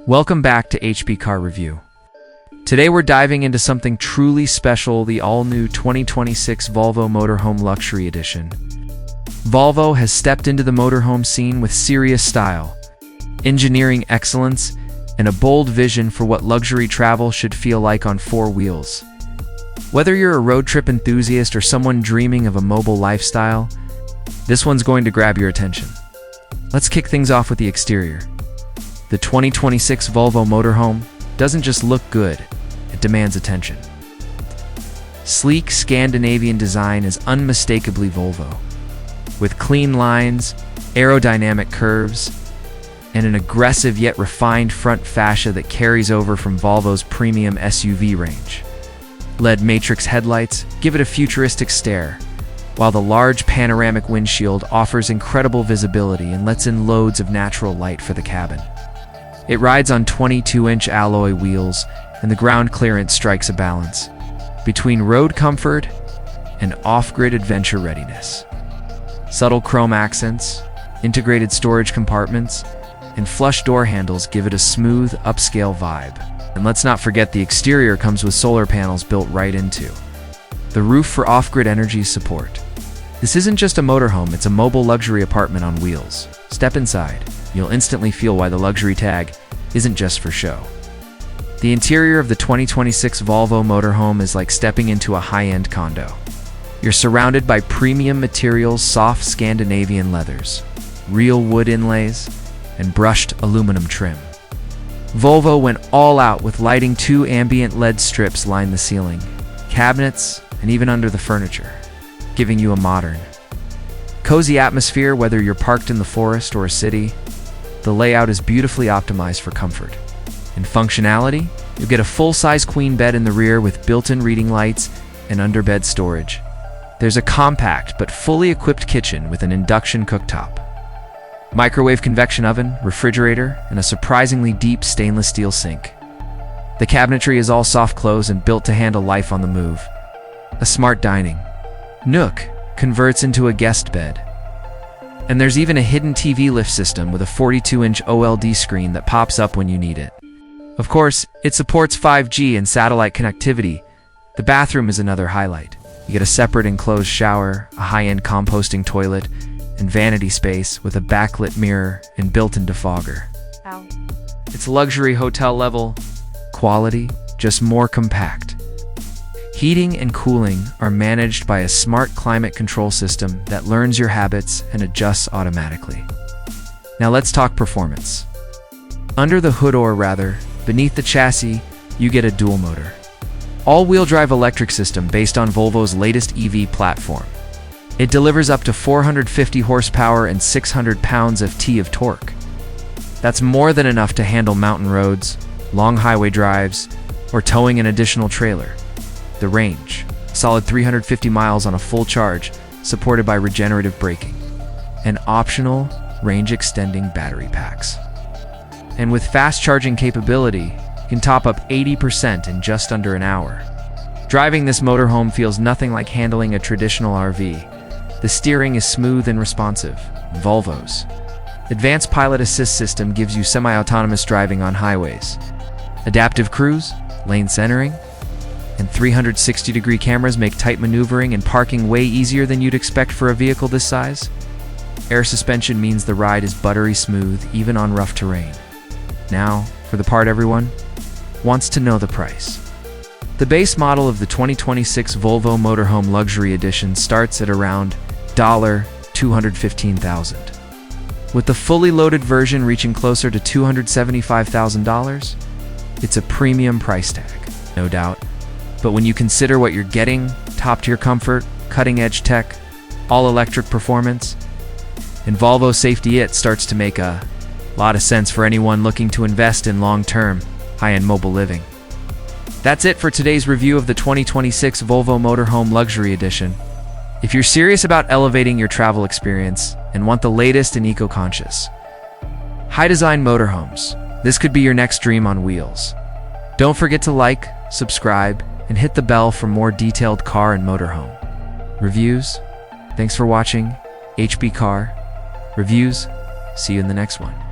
Welcome back to HP Car Review. Today we're diving into something truly special, the all-new 2026 Volvo Motorhome Luxury Edition. Volvo has stepped into the motorhome scene with serious style, engineering excellence, and a bold vision for what luxury travel should feel like on four wheels. Whether you're a road trip enthusiast or someone dreaming of a mobile lifestyle, this one's going to grab your attention. Let's kick things off with the exterior. The 2026 Volvo Motorhome doesn't just look good, it demands attention. Sleek Scandinavian design is unmistakably Volvo, with clean lines, aerodynamic curves, and an aggressive yet refined front fascia that carries over from Volvo's premium SUV range. LED matrix headlights give it a futuristic stare, while the large panoramic windshield offers incredible visibility and lets in loads of natural light for the cabin. It rides on 22-inch alloy wheels, and the ground clearance strikes a balance between road comfort and off-grid adventure readiness. Subtle chrome accents, integrated storage compartments, and flush door handles give it a smooth, upscale vibe. And let's not forget the exterior comes with solar panels built right into the roof for off-grid energy support. This isn't just a motorhome, it's a mobile luxury apartment on wheels. Step inside. You'll instantly feel why the luxury tag isn't just for show. The interior of the 2026 Volvo Motorhome is like stepping into a high-end condo. You're surrounded by premium materials, soft Scandinavian leathers, real wood inlays, and brushed aluminum trim. Volvo went all out with lighting. 2 ambient LED strips line the ceiling, cabinets, and even under the furniture, giving you a modern, cozy atmosphere whether you're parked in the forest or a city. The layout is beautifully optimized for comfort. In functionality, you'll get a full-size queen bed in the rear with built-in reading lights and underbed storage. There's a compact but fully equipped kitchen with an induction cooktop, microwave convection oven, refrigerator, and a surprisingly deep stainless steel sink. The cabinetry is all soft close and built to handle life on the move. A smart dining nook converts into a guest bed. And there's even a hidden TV lift system with a 42-inch OLED screen that pops up when you need it. Of course, it supports 5G and satellite connectivity. The bathroom is another highlight. You get a separate enclosed shower, a high-end composting toilet, and vanity space with a backlit mirror and built-in defogger. Ow. It's luxury hotel-level quality, just more compact. Heating and cooling are managed by a smart climate control system that learns your habits and adjusts automatically. Now let's talk performance. Under the hood, or rather, beneath the chassis, you get a dual motor, all-wheel drive electric system based on Volvo's latest EV platform. It delivers up to 450 horsepower and 600 pounds-ft of torque. That's more than enough to handle mountain roads, long highway drives, or towing an additional trailer. The range, solid 350 miles on a full charge, supported by regenerative braking, and optional range-extending battery packs. And with fast charging capability, you can top up 80% in just under an hour. Driving this motorhome feels nothing like handling a traditional RV. The steering is smooth and responsive. Volvo's advanced pilot assist system gives you semi-autonomous driving on highways. Adaptive cruise, lane centering, and 360-degree cameras make tight maneuvering and parking way easier than you'd expect for a vehicle this size. Air suspension means the ride is buttery smooth, even on rough terrain. Now, for the part everyone wants to know: the price. The base model of the 2026 Volvo Motorhome Luxury Edition starts at around $215,000. With the fully loaded version reaching closer to $275,000, it's a premium price tag, no doubt. But when you consider what you're getting, top-tier comfort, cutting-edge tech, all-electric performance, and Volvo safety, it starts to make a lot of sense for anyone looking to invest in long-term, high-end mobile living. That's it for today's review of the 2026 Volvo Motorhome Luxury Edition. If you're serious about elevating your travel experience and want the latest in eco-conscious, high-design motorhomes, this could be your next dream on wheels. Don't forget to like, subscribe, and hit the bell for more detailed car and motorhome reviews. Thanks for watching HB Car Reviews. See you in the next one.